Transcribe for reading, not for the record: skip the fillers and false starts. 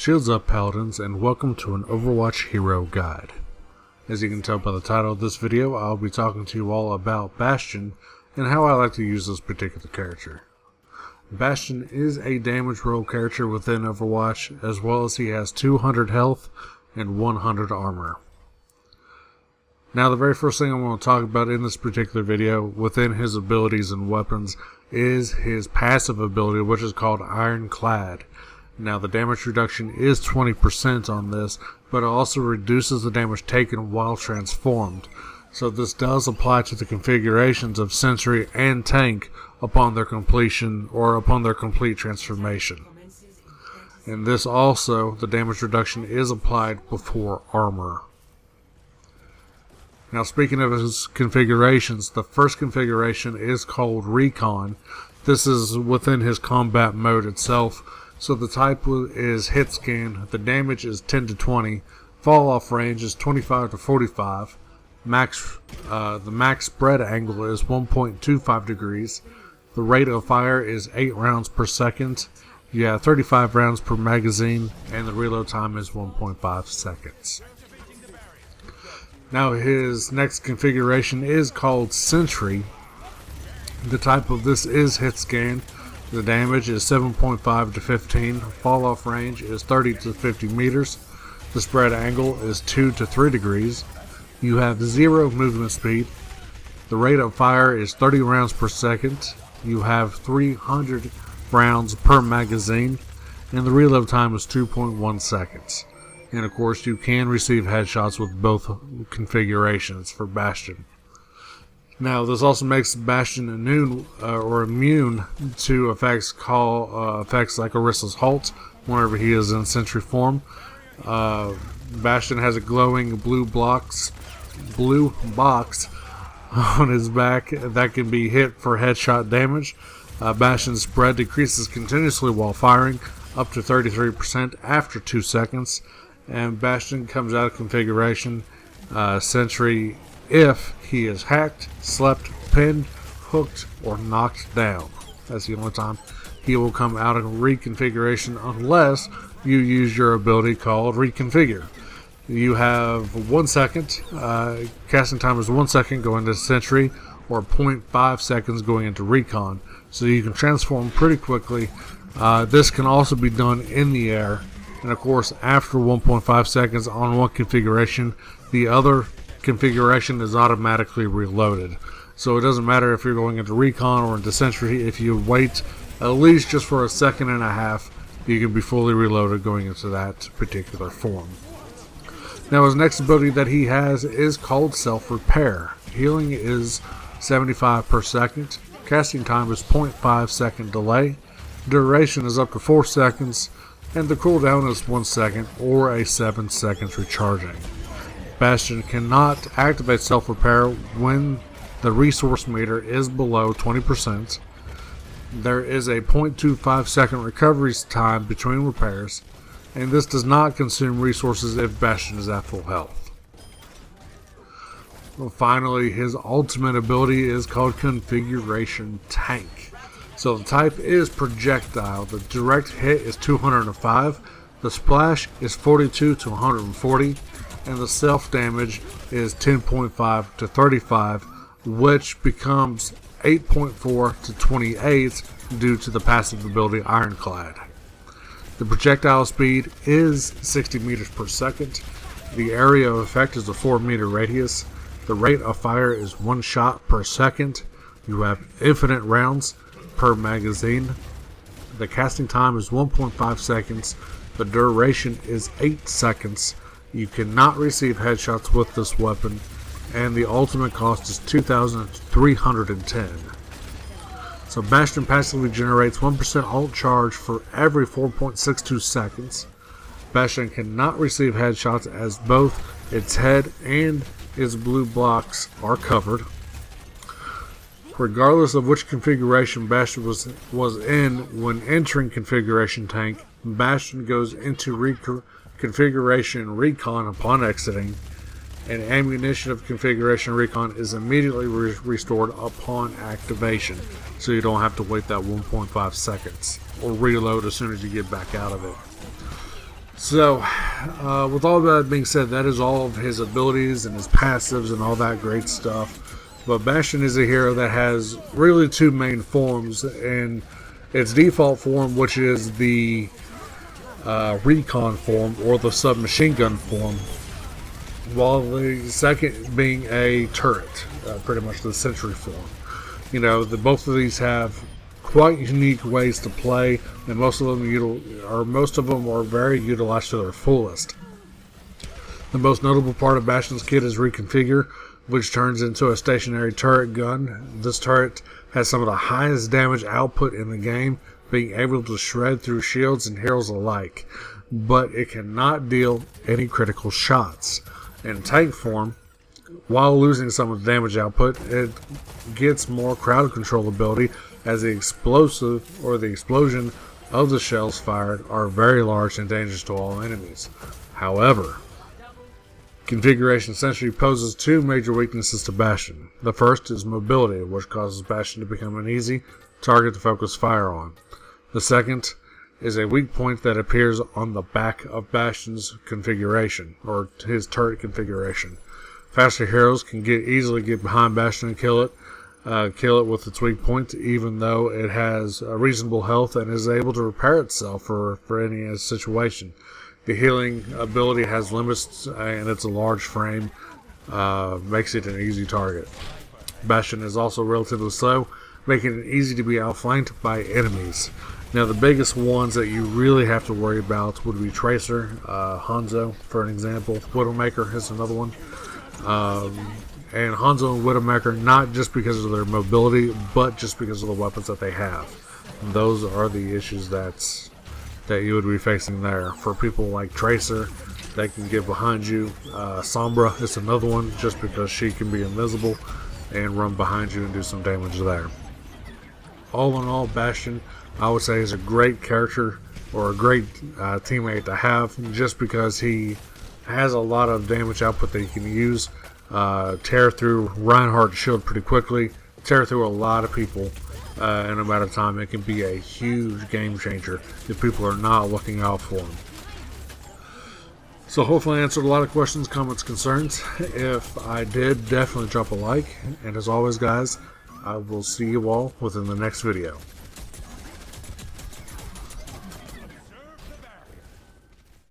Shields up, Paladins, and welcome to an Overwatch Hero Guide. As you can tell by the title of this video, I'll be talking to you all about Bastion and how I like to use this particular character. Bastion is a damage roll character within Overwatch, as well as he has 200 health and 100 armor. Now, the very first thing I want to talk about in this particular video within his abilities and weapons is his passive ability, which is called Ironclad. Now, the damage reduction is 20% on this, but it also reduces the damage taken while transformed. So this does apply to the configurations of Sentry and Tank upon their completion or upon their complete transformation. And this also, the damage reduction is applied before armor. Now, speaking of his configurations, the first configuration is called Recon. This is within his combat mode itself. So the type is hit scan, the damage is 10 to 20, fall off range is 25 to 45, the max spread angle is 1.25 degrees, the rate of fire is 8 rounds per second, you have 35 rounds per magazine, and the reload time is 1.5 seconds. Now his next configuration is called Sentry. The type of this is hit scan. The damage is 7.5 to 15, fall off range is 30 to 50 meters, the spread angle is 2 to 3 degrees, you have 0 movement speed, the rate of fire is 30 rounds per second, you have 300 rounds per magazine, and the reload time is 2.1 seconds. And of course you can receive headshots with both configurations for Bastion. Now, this also makes Bastion immune to effects like Orissa's Halt whenever he is in Sentry form. Bastion has a glowing blue box on his back that can be hit for headshot damage. Bastion's spread decreases continuously while firing, up to 33% after 2 seconds. And Bastion comes out of configuration Sentry if he is hacked, slept, pinned, hooked, or knocked down. That's the only time he will come out of reconfiguration unless you use your ability called Reconfigure. You have 1 second, casting time is 1 second going to Sentry, or 0.5 seconds going into Recon. So you can transform pretty quickly. This can also be done in the air. And of course, after 1.5 seconds on one configuration, the other configuration is automatically reloaded. So it doesn't matter if you're going into Recon or into Sentry. If you wait at least just for a second and a half, you can be fully reloaded going into that particular form. Now, his next ability that he has is called Self-Repair. Healing is 75 per second. Casting time is 0.5 second delay. Duration is up to 4 seconds. And the cooldown is 1 second or a 7 seconds recharging. Bastion cannot activate self-repair when the resource meter is below 20%. There is a 0.25 second recovery time between repairs, and this does not consume resources if Bastion is at full health. Well, finally, his ultimate ability is called Configuration Tank. So the type is projectile. The direct hit is 205, the splash is 42 to 140, and the self damage is 10.5 to 35, which becomes 8.4 to 28 due to the passive ability Ironclad. The projectile speed is 60 meters per second. The area of effect is a 4 meter radius. The rate of fire is 1 shot per second. You have infinite rounds per magazine. The casting time is 1.5 seconds. The duration is 8 seconds. You cannot receive headshots with this weapon, and the ultimate cost is 2,310. So Bastion passively generates 1% ult charge for every 4.62 seconds. Bastion cannot receive headshots as both its head and its blue blocks are covered. Regardless of which configuration Bastion was in when entering Configuration Tank, Bastion goes into Configuration Recon upon exiting, and ammunition of Configuration Recon is immediately restored upon activation, so you don't have to wait that 1.5 seconds or reload as soon as you get back out of it. So, with all that being said, that is all of his abilities and his passives and all that great stuff. But Bastion is a hero that has really two main forms, and its default form, which is the recon form or the submachine gun form, while the second being a turret, pretty much the sentry form. You know, both of these have quite unique ways to play, and most of them are very utilized to their fullest. The most notable part of Bastion's kit is Reconfigure, which turns into a stationary turret gun. This turret has some of the highest damage output in the game, being able to shred through shields and heroes alike, but it cannot deal any critical shots. In tank form, while losing some of the damage output, it gets more crowd control ability, as the explosive or the explosion of the shells fired are very large and dangerous to all enemies. However, configuration essentially poses two major weaknesses to Bastion. The first is mobility, which causes Bastion to become an easy target to focus fire on. The second is a weak point that appears on the back of Bastion's configuration, or his turret configuration. Faster heroes can easily get behind Bastion and kill it with its weak point, even though it has a reasonable health and is able to repair itself for any situation. The healing ability has limits, and it's a large frame, makes it an easy target. Bastion is also relatively slow, making it easy to be outflanked by enemies. Now, the biggest ones that you really have to worry about would be Tracer, Hanzo, for an example. Widowmaker is another one. And Hanzo and Widowmaker, not just because of their mobility, but just because of the weapons that they have. And those are the issues that you would be facing there. For people like Tracer, they can get behind you. Sombra is another one, just because she can be invisible and run behind you and do some damage there. All in all, Bastion, I would say, is a great character, or a great teammate to have, just because he has a lot of damage output that you can use. Tear through Reinhardt's shield pretty quickly, tear through a lot of people in a matter of time. It can be a huge game changer if people are not looking out for him. So hopefully I answered a lot of questions, comments, concerns. If I did, definitely drop a like. And as always, guys, I will see you all within the next video.